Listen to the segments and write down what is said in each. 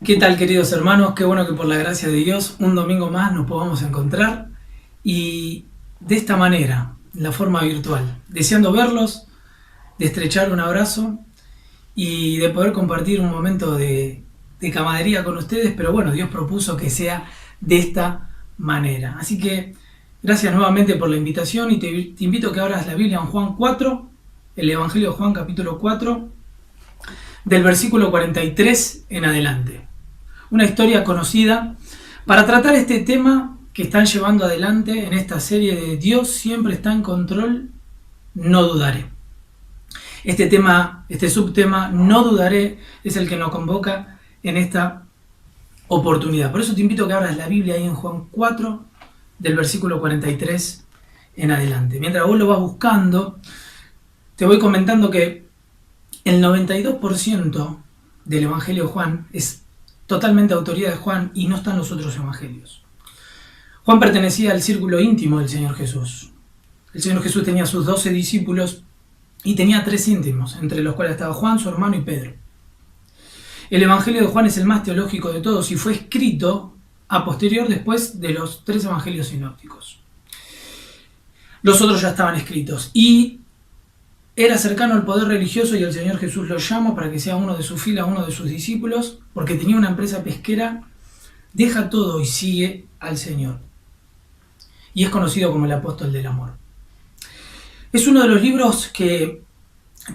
¿Qué tal, queridos hermanos? Qué bueno que por la gracia de Dios un domingo más nos podamos encontrar y de esta manera, en la forma virtual, deseando verlos, de estrechar un abrazo y de poder compartir un momento de camaradería con ustedes, pero bueno, Dios propuso que sea de esta manera. Así que gracias nuevamente por la invitación y te invito a que abras la Biblia en Juan 4, el Evangelio de Juan capítulo 4, del versículo 43 en adelante. Una historia conocida para tratar este tema que están llevando adelante en esta serie de Dios siempre está en control, no dudaré. Este tema, este subtema, no dudaré, es el que nos convoca en esta oportunidad. Por eso te invito a que abras la Biblia ahí en Juan 4, del versículo 43 en adelante. Mientras vos lo vas buscando, te voy comentando que el 92% del Evangelio de Juan es totalmente autoría de Juan y no están los otros evangelios. Juan pertenecía al círculo íntimo del Señor Jesús. El Señor Jesús tenía sus 12 discípulos y tenía 3 íntimos, entre los cuales estaba Juan, su hermano y Pedro. El Evangelio de Juan es el más teológico de todos y fue escrito a posterior después de los 3 evangelios sinópticos. Los otros ya estaban escritos y era cercano al poder religioso y el Señor Jesús lo llama para que sea uno de su fila, uno de sus discípulos, porque tenía una empresa pesquera, deja todo y sigue al Señor. Y es conocido como el apóstol del amor. Es uno de los libros que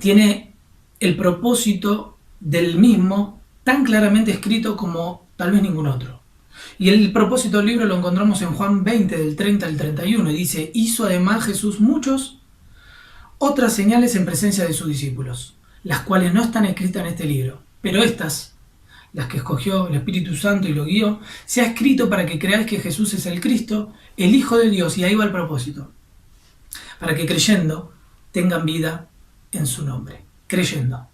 tiene el propósito del mismo tan claramente escrito como tal vez ningún otro. Y el propósito del libro lo encontramos en Juan 20, del 30 al 31, y dice: hizo además Jesús muchos otras señales en presencia de sus discípulos, las cuales no están escritas en este libro, pero estas, las que escogió el Espíritu Santo y lo guió, se ha escrito para que creáis que Jesús es el Cristo, el Hijo de Dios, y ahí va el propósito, para que creyendo tengan vida en su nombre, creyendo,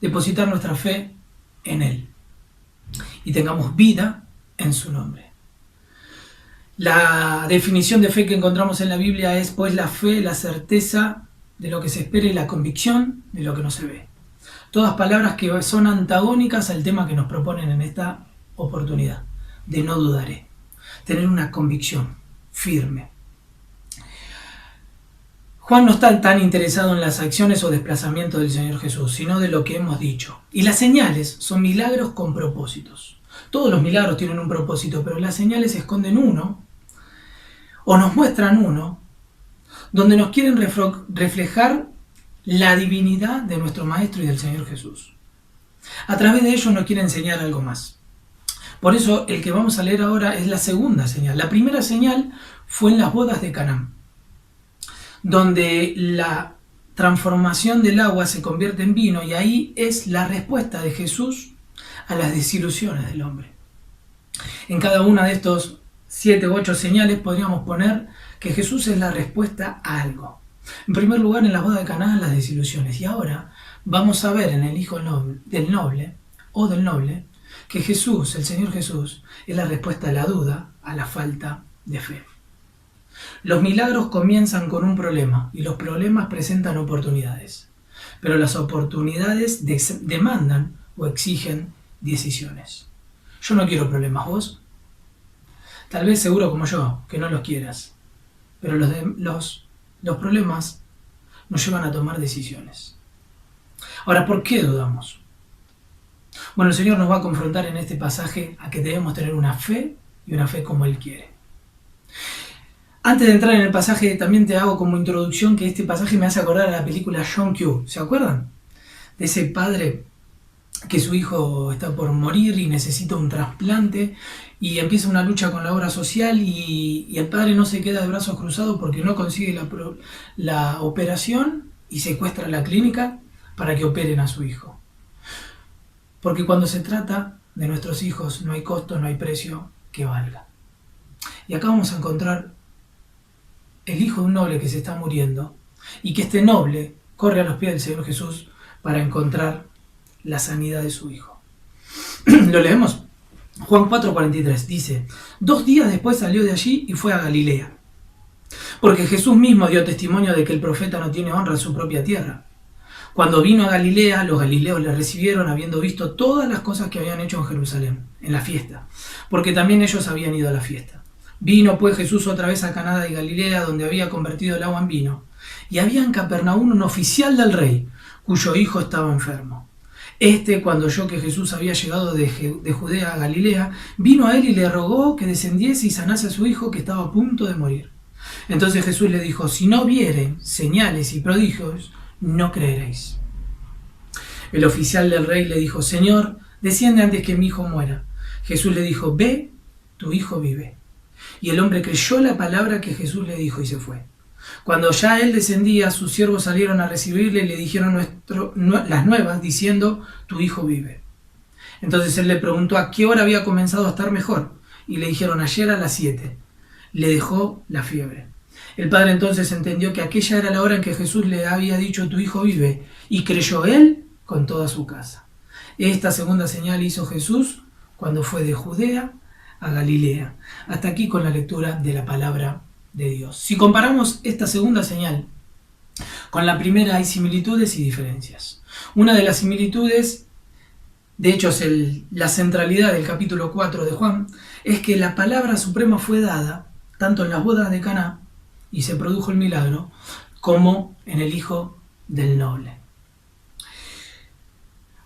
depositar nuestra fe en Él y tengamos vida en su nombre. La definición de fe que encontramos en la Biblia es pues la fe, la certeza de lo que se espera y la convicción de lo que no se ve. Todas palabras que son antagónicas al tema que nos proponen en esta oportunidad, de no dudaré. Tener una convicción firme. Juan no está tan interesado en las acciones o desplazamientos del Señor Jesús, sino de lo que hemos dicho. Y las señales son milagros con propósitos. Todos los milagros tienen un propósito, pero las señales esconden uno, o nos muestran uno, donde nos quieren reflejar la divinidad de nuestro Maestro y del Señor Jesús. A través de ellos nos quiere enseñar algo más. Por eso el que vamos a leer ahora es la segunda señal. La primera señal fue en las bodas de Caná, donde la transformación del agua se convierte en vino, y ahí es la respuesta de Jesús a las desilusiones del hombre. En cada una de estos 7 u 8 señales podríamos poner que Jesús es la respuesta a algo. En primer lugar, en la boda de Caná, las desilusiones. Y ahora vamos a ver en el Hijo del Noble, que Jesús, el Señor Jesús, es la respuesta a la duda, a la falta de fe. Los milagros comienzan con un problema y los problemas presentan oportunidades. Pero las oportunidades demandan o exigen decisiones. Yo no quiero problemas, ¿vos? Tal vez seguro como yo, que no los quieras. Pero los problemas nos llevan a tomar decisiones. Ahora, ¿por qué dudamos? Bueno, el Señor nos va a confrontar en este pasaje a que debemos tener una fe y una fe como Él quiere. Antes de entrar en el pasaje, también te hago como introducción que este pasaje me hace acordar a la película John Q. ¿Se acuerdan? De ese padre que su hijo está por morir y necesita un trasplante y empieza una lucha con la obra social y el padre no se queda de brazos cruzados porque no consigue la operación y secuestra la clínica para que operen a su hijo. Porque cuando se trata de nuestros hijos no hay costo, no hay precio que valga. Y acá vamos a encontrar el hijo de un noble que se está muriendo y que este noble corre a los pies del Señor Jesús para encontrar la sanidad de su hijo. Lo leemos. Juan 4:43 dice: 2 días después salió de allí y fue a Galilea, porque Jesús mismo dio testimonio de que el profeta no tiene honra en su propia tierra. Cuando vino a Galilea, los galileos le recibieron habiendo visto todas las cosas que habían hecho en Jerusalén, en la fiesta, porque también ellos habían ido a la fiesta. Vino pues Jesús otra vez a Caná de Galilea, donde había convertido el agua en vino. Y había en Capernaum un oficial del rey, cuyo hijo estaba enfermo. Cuando oyó que Jesús había llegado de Judea a Galilea, vino a él y le rogó que descendiese y sanase a su hijo, que estaba a punto de morir. Entonces Jesús le dijo: si no vieren señales y prodigios, no creeréis. El oficial del rey le dijo: Señor, desciende antes que mi hijo muera. Jesús le dijo: ve, tu hijo vive. Y el hombre creyó la palabra que Jesús le dijo y se fue. Cuando ya él descendía, sus siervos salieron a recibirle y le dijeron las nuevas, diciendo: tu hijo vive. Entonces él le preguntó a qué hora había comenzado a estar mejor, y le dijeron: ayer a las 7. Le dejó la fiebre. El padre entonces entendió que aquella era la hora en que Jesús le había dicho: tu hijo vive, y creyó él con toda su casa. Esta segunda señal hizo Jesús cuando fue de Judea a Galilea. Hasta aquí con la lectura de la palabra de Dios. Si comparamos esta segunda señal con la primera, hay similitudes y diferencias. Una de las similitudes, de hecho es la centralidad del capítulo 4 de Juan, es que la palabra suprema fue dada tanto en las bodas de Caná, y se produjo el milagro, como en el hijo del noble.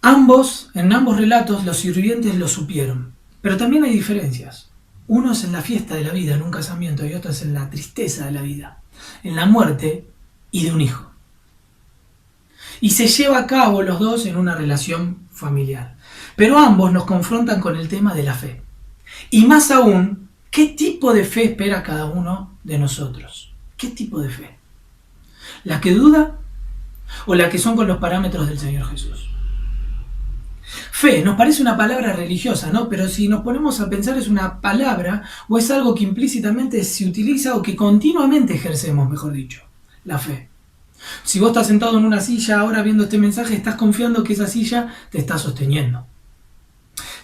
En ambos relatos los sirvientes lo supieron, pero también hay diferencias. Uno es en la fiesta de la vida, en un casamiento, y otro es en la tristeza de la vida, en la muerte y de un hijo. Y se lleva a cabo los dos en una relación familiar. Pero ambos nos confrontan con el tema de la fe. Y más aún, ¿qué tipo de fe espera cada uno de nosotros? ¿Qué tipo de fe? ¿La que duda o la que son con los parámetros del Señor Jesús? Fe nos parece una palabra religiosa, ¿no? Pero si nos ponemos a pensar, es una palabra o es algo que implícitamente se utiliza o que continuamente ejercemos, mejor dicho, la fe. Si vos estás sentado en una silla ahora viendo este mensaje, estás confiando que esa silla te está sosteniendo.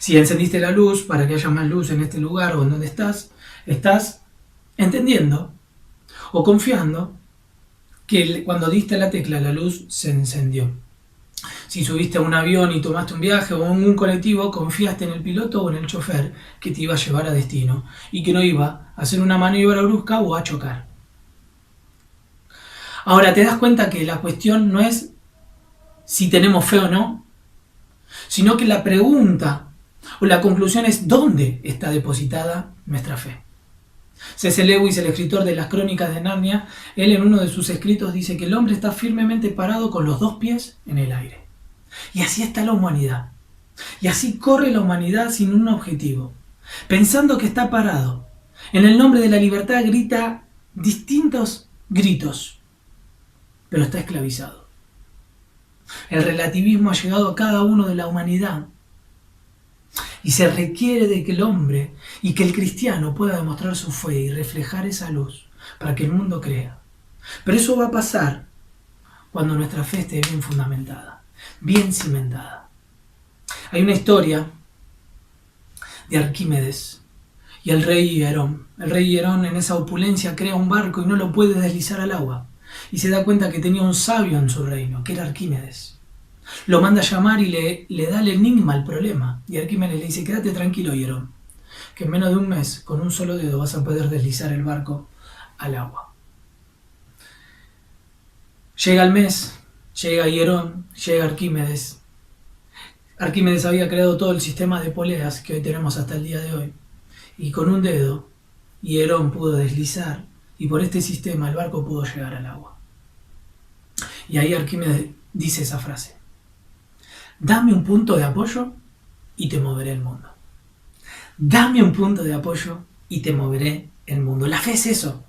Si encendiste la luz para que haya más luz en este lugar o en donde estás entendiendo o confiando que cuando diste la tecla la luz se encendió. Si subiste a un avión y tomaste un viaje o en un colectivo, confiaste en el piloto o en el chofer que te iba a llevar a destino y que no iba a hacer una maniobra brusca o a chocar. Ahora te das cuenta que la cuestión no es si tenemos fe o no, sino que la pregunta o la conclusión es ¿dónde está depositada nuestra fe? C.S. Lewis, el escritor de las Crónicas de Narnia, él en uno de sus escritos dice que el hombre está firmemente parado con los 2 pies en el aire. Y así está la humanidad. Y así corre la humanidad sin un objetivo, pensando que está parado. En el nombre de la libertad grita distintos gritos, pero está esclavizado. El relativismo ha llegado a cada uno de la humanidad. Y se requiere de que el hombre y que el cristiano pueda demostrar su fe y reflejar esa luz para que el mundo crea. Pero eso va a pasar cuando nuestra fe esté bien fundamentada, bien cimentada. Hay una historia de Arquímedes y el rey Hierón. El rey Hierón en esa opulencia crea un barco y no lo puede deslizar al agua. Y se da cuenta que tenía un sabio en su reino, que era Arquímedes. Lo manda a llamar y le da el enigma al problema. Y Arquímedes le dice: quédate tranquilo, Hierón, que en menos de un mes, con un solo dedo, vas a poder deslizar el barco al agua. Llega el mes, llega Hierón, llega Arquímedes. Arquímedes había creado todo el sistema de poleas que hoy tenemos hasta el día de hoy. Y con un dedo, Hierón pudo deslizar, y por este sistema el barco pudo llegar al agua. Y ahí Arquímedes dice esa frase: dame un punto de apoyo y te moveré el mundo. Dame un punto de apoyo y te moveré el mundo. La fe es eso.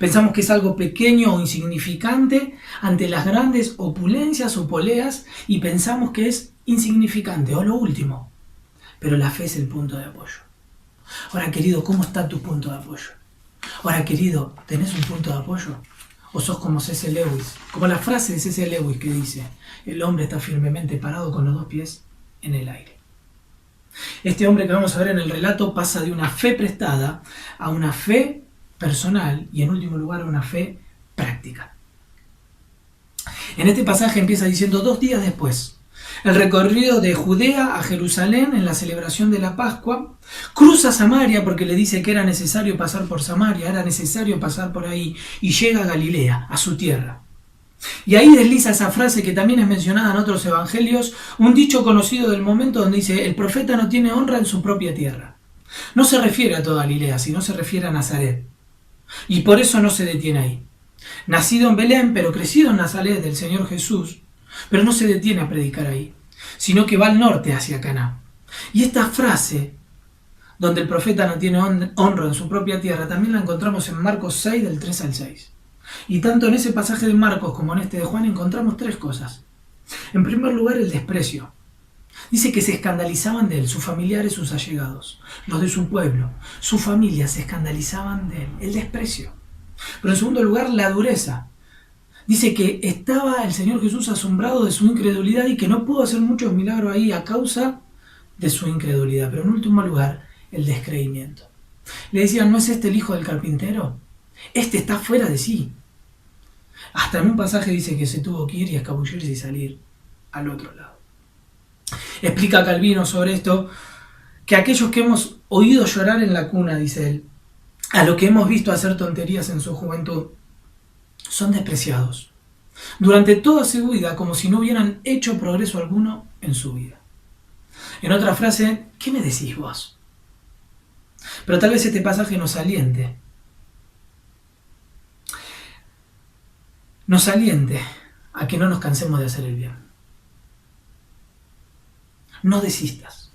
Pensamos que es algo pequeño o insignificante ante las grandes opulencias o poleas y pensamos que es insignificante o lo último. Pero la fe es el punto de apoyo. Ahora, querido, ¿cómo está tu punto de apoyo? Ahora, querido, ¿tenés un punto de apoyo? ¿O sos como C.S. Lewis? Como la frase de C.S. Lewis que dice: el hombre está firmemente parado con los 2 pies en el aire. Este hombre que vamos a ver en el relato pasa de una fe prestada a una fe personal y en último lugar a una fe práctica. En este pasaje empieza diciendo 2 días después. El recorrido de Judea a Jerusalén en la celebración de la Pascua, cruza Samaria porque le dice que era necesario pasar por Samaria, era necesario pasar por ahí, y llega a Galilea, a su tierra. Y ahí desliza esa frase que también es mencionada en otros evangelios, un dicho conocido del momento donde dice, el profeta no tiene honra en su propia tierra. No se refiere a toda Galilea, sino se refiere a Nazaret. Y por eso no se detiene ahí. Nacido en Belén, pero crecido en Nazaret del Señor Jesús, pero no se detiene a predicar ahí, sino que va al norte hacia Caná. Y esta frase, donde el profeta no tiene honra en su propia tierra, también la encontramos en Marcos 6, del 3 al 6. Y tanto en ese pasaje de Marcos como en este de Juan encontramos 3 cosas. En primer lugar, el desprecio. Dice que se escandalizaban de él, sus familiares, sus allegados, los de su pueblo, su familia se escandalizaban de él, el desprecio. Pero en segundo lugar, la dureza. Dice que estaba el Señor Jesús asombrado de su incredulidad y que no pudo hacer muchos milagros ahí a causa de su incredulidad. Pero en último lugar, el descreimiento. Le decían, ¿no es este el hijo del carpintero? Este está fuera de sí. Hasta en un pasaje dice que se tuvo que ir y escabullirse y salir al otro lado. Explica Calvino sobre esto, que aquellos que hemos oído llorar en la cuna, dice él, a los que hemos visto hacer tonterías en su juventud, son despreciados durante toda su vida como si no hubieran hecho progreso alguno en su vida. En otra frase, ¿qué me decís vos? Pero tal vez este pasaje nos aliente a que no nos cansemos de hacer el bien. No desistas.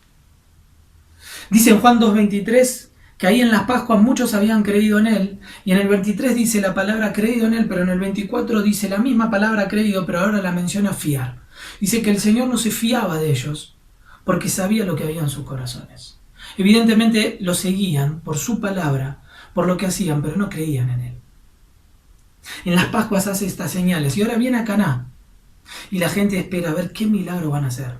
Dice en Juan 2:23 que ahí en las Pascuas muchos habían creído en él, y en el 23 dice la palabra creído en él, pero en el 24 dice la misma palabra creído, pero ahora la menciona fiar. Dice que el Señor no se fiaba de ellos, porque sabía lo que había en sus corazones. Evidentemente lo seguían por su palabra, por lo que hacían, pero no creían en él. En las Pascuas hace estas señales, y ahora viene a Caná, y la gente espera a ver qué milagro van a hacer.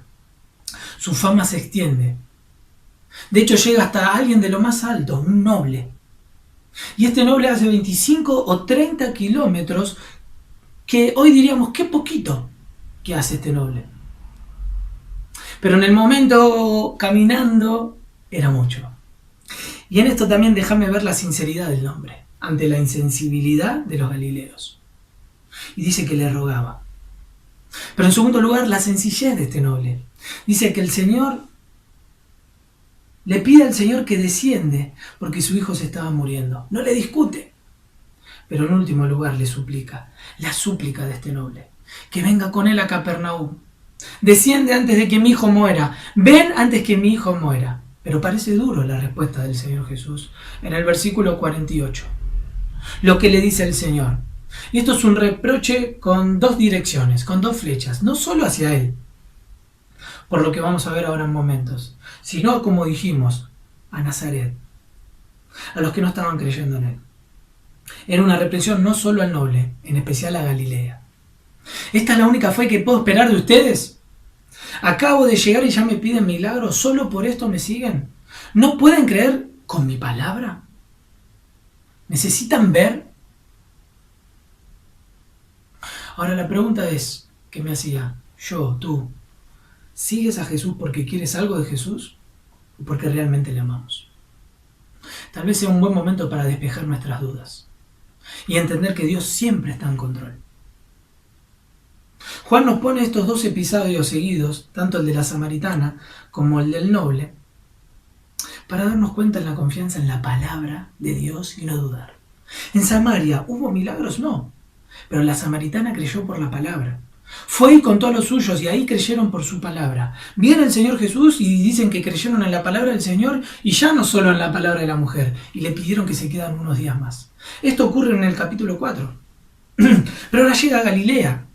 Su fama se extiende. De hecho, llega hasta alguien de lo más alto, un noble. Y este noble hace 25 o 30 kilómetros, que hoy diríamos, qué poquito que hace este noble. Pero en el momento, caminando, era mucho. Y en esto también déjame ver la sinceridad del hombre, ante la insensibilidad de los galileos. Y dice que le rogaba. Pero en segundo lugar, la sencillez de este noble. Dice que el Señor le pide al Señor que desciende porque su hijo se estaba muriendo. No le discute. Pero en último lugar le suplica, la súplica de este noble, que venga con él a Capernaum. Desciende antes de que mi hijo muera. Ven antes que mi hijo muera. Pero parece duro la respuesta del Señor Jesús en el versículo 48. Lo que le dice el Señor. Y esto es un reproche con 2 direcciones, con 2 flechas, no solo hacia él, por lo que vamos a ver ahora en momentos, sino, como dijimos, a Nazaret, a los que no estaban creyendo en él. Era una reprensión no solo al noble, en especial a Galilea. ¿Esta es la única fe que puedo esperar de ustedes? Acabo de llegar y ya me piden milagros, ¿solo por esto me siguen? ¿No pueden creer con mi palabra? ¿Necesitan ver? Ahora la pregunta es, ¿qué me hacía? Yo, tú, ¿sigues a Jesús porque quieres algo de Jesús o porque realmente le amamos? Tal vez sea un buen momento para despejar nuestras dudas y entender que Dios siempre está en control. Juan nos pone estos 2 episodios seguidos, tanto el de la samaritana como el del noble, para darnos cuenta en la confianza en la palabra de Dios y no dudar. En Samaria, ¿hubo milagros? No, pero la samaritana creyó por la palabra. Fue y contó a los suyos y ahí creyeron por su palabra. Viene el Señor Jesús y dicen que creyeron en la palabra del Señor y ya no solo en la palabra de la mujer, y le pidieron que se quedaran unos días más. Esto ocurre en el capítulo 4. Pero ahora llega a Galilea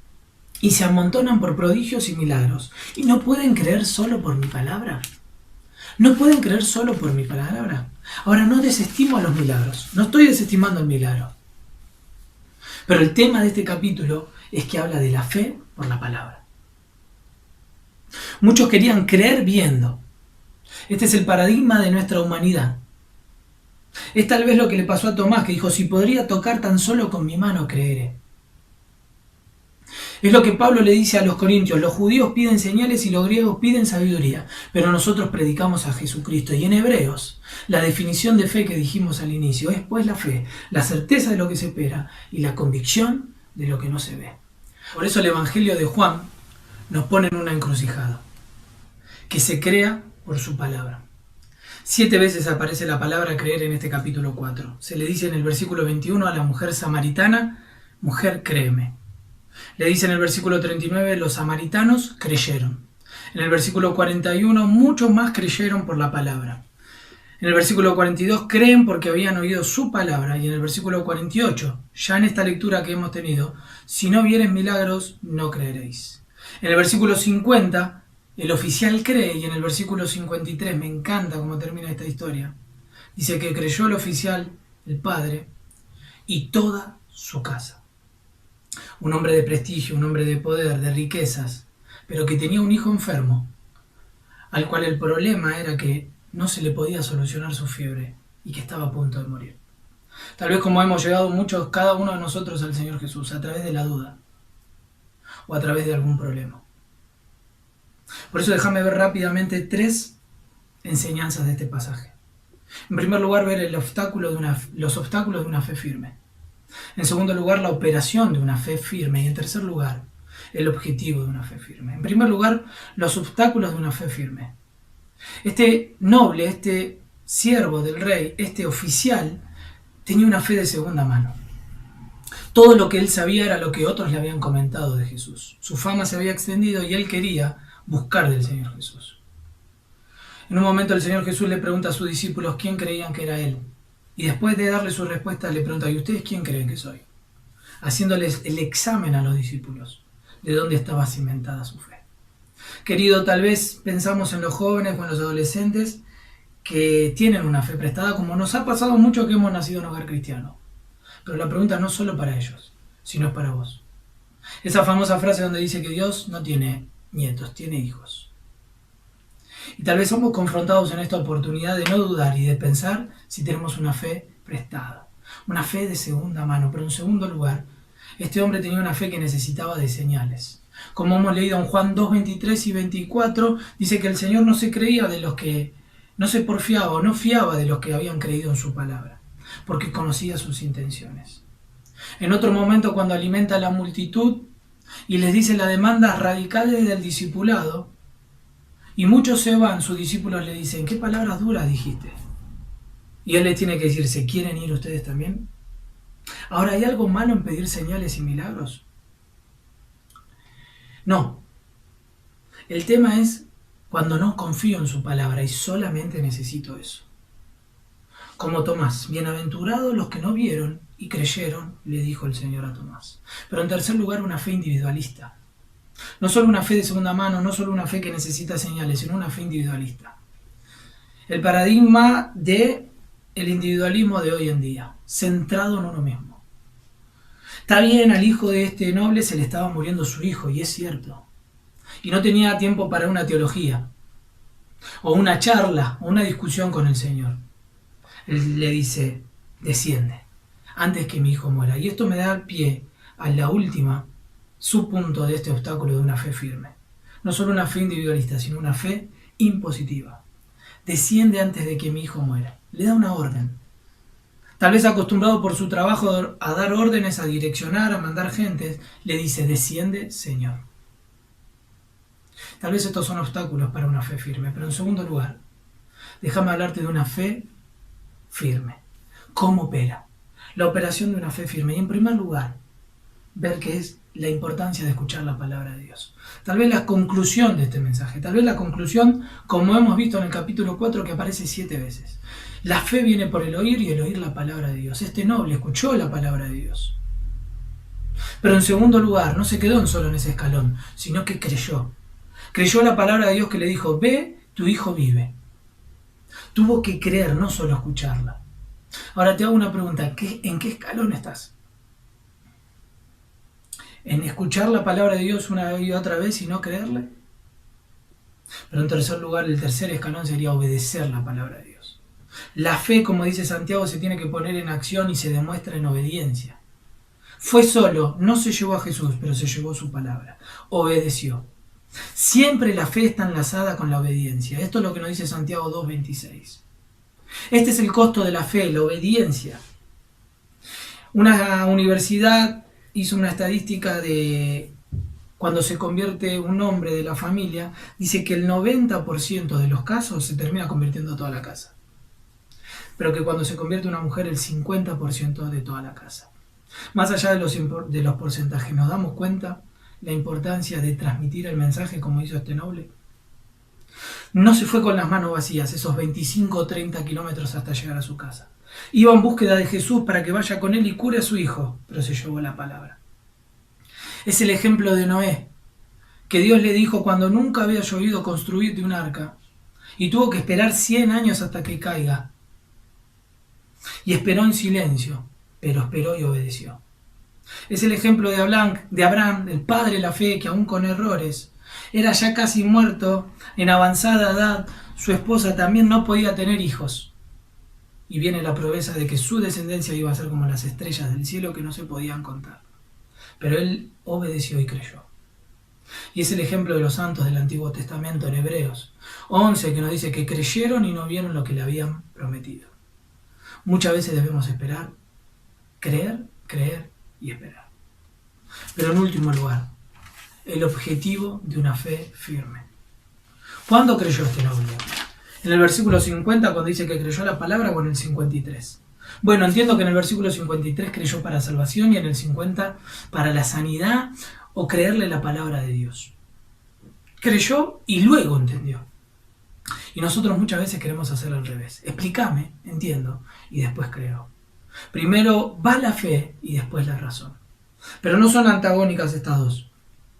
y se amontonan por prodigios y milagros. ¿Y no pueden creer solo por mi palabra? ¿No pueden creer solo por mi palabra? Ahora, no desestimo a los milagros, no estoy desestimando el milagro. Pero el tema de este capítulo es que habla de la fe por la palabra. Muchos querían creer viendo. Este es el paradigma de nuestra humanidad. Es tal vez lo que le pasó a Tomás, que dijo, si podría tocar tan solo con mi mano, creeré. Es lo que Pablo le dice a los corintios: los judíos piden señales y los griegos piden sabiduría, pero nosotros predicamos a Jesucristo. Y en Hebreos, la definición de fe que dijimos al inicio es pues la fe, la certeza de lo que se espera y la convicción de lo que no se ve. Por eso el Evangelio de Juan nos pone en una encrucijada: que se crea por su palabra. 7 veces aparece la palabra creer en este capítulo 4. Se le dice en el versículo 21 a la mujer samaritana: mujer, créeme. Le dice en el versículo 39: los samaritanos creyeron. En el versículo 41: muchos más creyeron por la palabra. En el versículo 42: creen porque habían oído su palabra. Y en el versículo 48, ya en esta lectura que hemos tenido: si no vieres milagros, no creeréis. En el versículo 50, el oficial cree, y en el versículo 53, me encanta cómo termina esta historia, dice que creyó el oficial, el padre, y toda su casa. Un hombre de prestigio, un hombre de poder, de riquezas, pero que tenía un hijo enfermo, al cual el problema era que no se le podía solucionar su fiebre y que estaba a punto de morir. Tal vez como hemos llegado muchos, cada uno de nosotros, al Señor Jesús, a través de la duda o a través de algún problema. Por eso déjame ver rápidamente 3 enseñanzas de este pasaje. En primer lugar, ver los obstáculos de una fe firme. En segundo lugar, la operación de una fe firme. Y en tercer lugar, el objetivo de una fe firme. En primer lugar, los obstáculos de una fe firme. Este noble, este siervo del rey, este oficial, tenía una fe de segunda mano. Todo lo que él sabía era lo que otros le habían comentado de Jesús. Su fama se había extendido y él quería buscar del Señor Jesús. En un momento el Señor Jesús le pregunta a sus discípulos quién creían que era él. Y después de darle su respuesta le pregunta: ¿y ustedes quién creen que soy? Haciéndoles el examen a los discípulos de dónde estaba cimentada su fe. Querido, tal vez pensamos en los jóvenes o en los adolescentes que tienen una fe prestada, como nos ha pasado mucho que hemos nacido en un hogar cristiano. Pero la pregunta no es solo para ellos, sino es para vos. Esa famosa frase donde dice que Dios no tiene nietos, tiene hijos. Y tal vez somos confrontados en esta oportunidad de no dudar y de pensar si tenemos una fe prestada, una fe de segunda mano. Pero en segundo lugar, este hombre tenía una fe que necesitaba de señales. Como hemos leído en Juan 2, 23 y 24, dice que el Señor no se creía de los que, no se porfiaba o no fiaba de los que habían creído en su palabra, porque conocía sus intenciones. En otro momento, cuando alimenta a la multitud y les dice las demandas radicales del discipulado, y muchos se van, sus discípulos le dicen: ¿qué palabras duras dijiste? Y él les tiene que decir: ¿se quieren ir ustedes también? Ahora, ¿hay algo malo en pedir señales y milagros? No. El tema es cuando no confío en su palabra y solamente necesito eso. Como Tomás: bienaventurados los que no vieron y creyeron, le dijo el Señor a Tomás. Pero en tercer lugar, una fe individualista. No solo una fe de segunda mano, no solo una fe que necesita señales, sino una fe individualista. El paradigma del individualismo de hoy en día, centrado en uno mismo. Está bien, al hijo de este noble se le estaba muriendo su hijo, y es cierto. Y no tenía tiempo para una teología, o una charla, o una discusión con el Señor. Él le dice: desciende, antes que mi hijo muera. Y esto me da pie a la última subpunto de este obstáculo de una fe firme. No solo una fe individualista, sino una fe impositiva. Desciende antes de que mi hijo muera. Le da una orden. Tal vez acostumbrado por su trabajo a dar órdenes, a direccionar, a mandar gentes, le dice: desciende, Señor. Tal vez estos son obstáculos para una fe firme, pero en segundo lugar, déjame hablarte de una fe firme. ¿Cómo opera? La operación de una fe firme. Y en primer lugar, ver qué es la importancia de escuchar la palabra de Dios. Tal vez la conclusión de este mensaje, tal vez la conclusión, como hemos visto en el capítulo 4, que aparece 7 veces. La fe viene por el oír y el oír la palabra de Dios. Este noble escuchó la palabra de Dios. Pero en segundo lugar, no se quedó solo en ese escalón, sino que creyó. Creyó la palabra de Dios que le dijo: ve, tu hijo vive. Tuvo que creer, no solo escucharla. Ahora te hago una pregunta: ¿en qué escalón estás? ¿En escuchar la palabra de Dios una y otra vez y no creerle? Pero en tercer lugar, el tercer escalón sería obedecer la palabra de Dios. La fe, como dice Santiago, se tiene que poner en acción y se demuestra en obediencia. Fue solo, no se llevó a Jesús, pero se llevó su palabra. Obedeció. Siempre la fe está enlazada con la obediencia. Esto es lo que nos dice Santiago 2:26. Este es el costo de la fe, la obediencia. Una universidad hizo una estadística de cuando se convierte un hombre de la familia, dice que el 90% de los casos se termina convirtiendo toda la casa. Pero que cuando se convierte una mujer, el 50% de toda la casa. Más allá de los porcentajes, ¿nos damos cuenta la importancia de transmitir el mensaje como hizo este noble? No se fue con las manos vacías esos 25 o 30 kilómetros hasta llegar a su casa. Iba en búsqueda de Jesús para que vaya con él y cure a su hijo, pero se llevó la palabra. Es el ejemplo de Noé, que Dios le dijo cuando nunca había llovido construirte un arca, y tuvo que esperar 100 años hasta que caiga. Y esperó en silencio, pero esperó y obedeció. Es el ejemplo de Abraham, el padre de la fe, que aún con errores, era ya casi muerto, en avanzada edad, su esposa también no podía tener hijos. Y viene la promesa de que su descendencia iba a ser como las estrellas del cielo que no se podían contar. Pero él obedeció y creyó. Y es el ejemplo de los santos del Antiguo Testamento en Hebreos 11, que nos dice que creyeron y no vieron lo que le habían prometido. Muchas veces debemos esperar, creer y esperar. Pero en último lugar, el objetivo de una fe firme. ¿Cuándo creyó este noble? ¿En el versículo 50 cuando dice que creyó la palabra o en el 53? Bueno, entiendo que en el versículo 53 creyó para salvación y en el 50 para la sanidad o creerle la palabra de Dios. Creyó y luego entendió. Y nosotros muchas veces queremos hacer al revés. Explícame, entiendo, y después creo. Primero va la fe y después la razón. Pero no son antagónicas estas dos.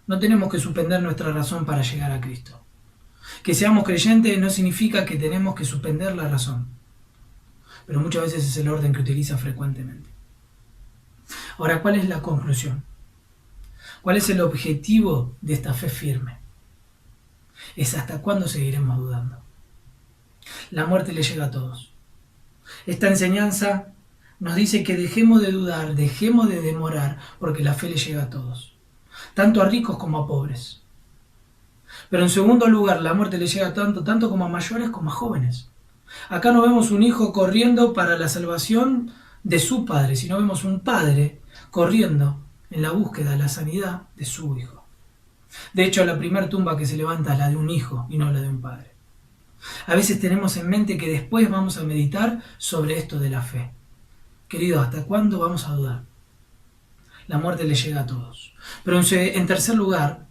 No tenemos que suspender nuestra razón para llegar a Cristo. Que seamos creyentes no significa que tenemos que suspender la razón. Pero muchas veces es el orden que utiliza frecuentemente. Ahora, ¿cuál es la conclusión? ¿Cuál es el objetivo de esta fe firme? Es hasta cuándo seguiremos dudando. La muerte le llega a todos. Esta enseñanza nos dice que dejemos de dudar, dejemos de demorar, porque la fe le llega a todos, tanto a ricos como a pobres. Pero en segundo lugar, la muerte le llega tanto como a mayores como a jóvenes. Acá no vemos un hijo corriendo para la salvación de su padre, sino vemos un padre corriendo en la búsqueda de la sanidad de su hijo. De hecho, la primera tumba que se levanta es la de un hijo y no la de un padre. A veces tenemos en mente que después vamos a meditar sobre esto de la fe. Queridos, ¿hasta cuándo vamos a dudar? La muerte le llega a todos. Pero en tercer lugar,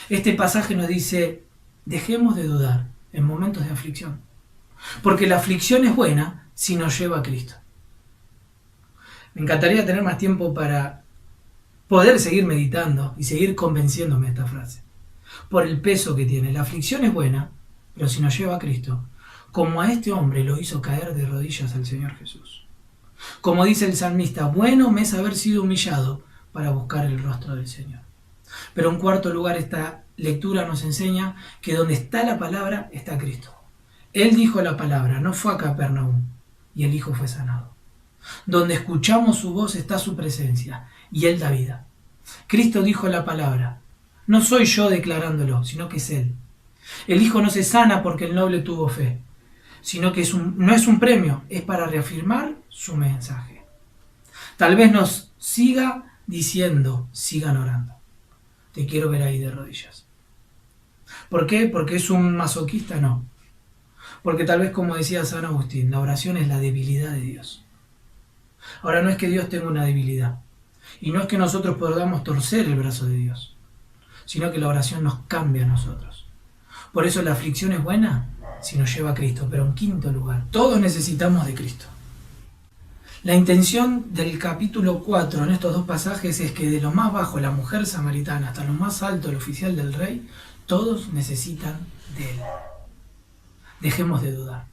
este pasaje nos dice, dejemos de dudar en momentos de aflicción. Porque la aflicción es buena si nos lleva a Cristo. Me encantaría tener más tiempo para poder seguir meditando y seguir convenciéndome de esta frase. Por el peso que tiene. La aflicción es buena, pero si nos lleva a Cristo, como a este hombre lo hizo caer de rodillas al Señor Jesús. Como dice el salmista, bueno me es haber sido humillado para buscar el rostro del Señor. Pero en cuarto lugar, esta lectura nos enseña que donde está la palabra está Cristo. Él dijo la palabra, no fue a Capernaum, y el hijo fue sanado. Donde escuchamos su voz está su presencia, y Él da vida. Cristo dijo la palabra, no soy yo declarándolo, sino que es Él. El hijo no se sana porque el noble tuvo fe, sino que no es un premio, es para reafirmar su mensaje. Tal vez nos siga diciendo, sigan orando. Te quiero ver ahí de rodillas. ¿Por qué? ¿Porque es un masoquista? No. Porque tal vez, como decía San Agustín, la oración es la debilidad de Dios. Ahora, no es que Dios tenga una debilidad, y no es que nosotros podamos torcer el brazo de Dios, sino que la oración nos cambia a nosotros. Por eso la aflicción es buena si nos lleva a Cristo. Pero en quinto lugar, todos necesitamos de Cristo. La intención del capítulo 4 en estos dos pasajes es que de lo más bajo, la mujer samaritana, hasta lo más alto, el oficial del rey, todos necesitan de Él. Dejemos de dudar.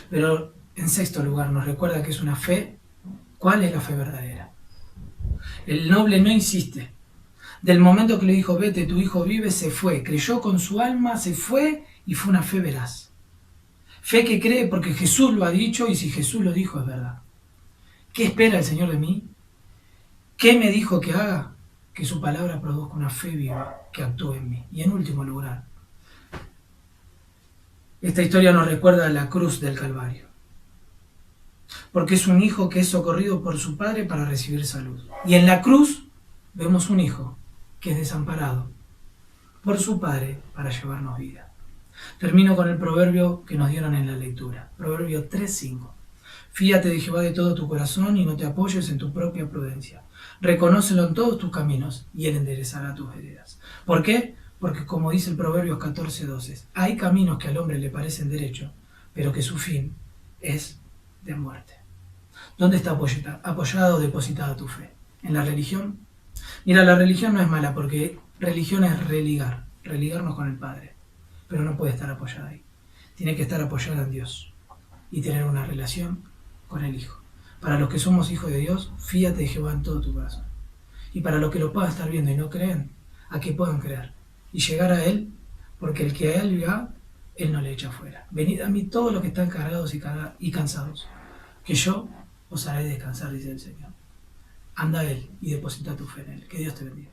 Pero en sexto lugar nos recuerda que es una fe. ¿Cuál es la fe verdadera? El noble no insiste. Del momento que le dijo, vete, tu hijo vive, se fue. Creyó con su alma, se fue y fue una fe veraz. Fe que cree porque Jesús lo ha dicho y si Jesús lo dijo es verdad. ¿Qué espera el Señor de mí? ¿Qué me dijo que haga? Que su palabra produzca una fe viva que actúe en mí. Y en último lugar, esta historia nos recuerda la cruz del Calvario. Porque es un hijo que es socorrido por su padre para recibir salud. Y en la cruz vemos un hijo que es desamparado por su padre para llevarnos vida. Termino con el proverbio que nos dieron en la lectura. Proverbio 3:5. Fíate de Jehová de todo tu corazón y no te apoyes en tu propia prudencia. Reconócelo en todos tus caminos y él enderezará tus veredas. ¿Por qué? Porque como dice el Proverbios 14:12, hay caminos que al hombre le parecen derechos, pero que su fin es de muerte. ¿Dónde está apoyada o depositada tu fe? ¿En la religión? Mira, la religión no es mala porque religión es religarnos con el Padre, pero no puede estar apoyada ahí. Tiene que estar apoyada en Dios y tener una relación con el Hijo. Para los que somos hijos de Dios, fíate de Jehová en todo tu corazón. Y para los que lo puedan estar viendo y no creen, a que puedan creer y llegar a Él, porque el que a Él va, Él no le echa fuera. Venid a mí todos los que están cargados y cansados, que yo os haré descansar, dice el Señor. Anda a Él y deposita tu fe en Él. Que Dios te bendiga.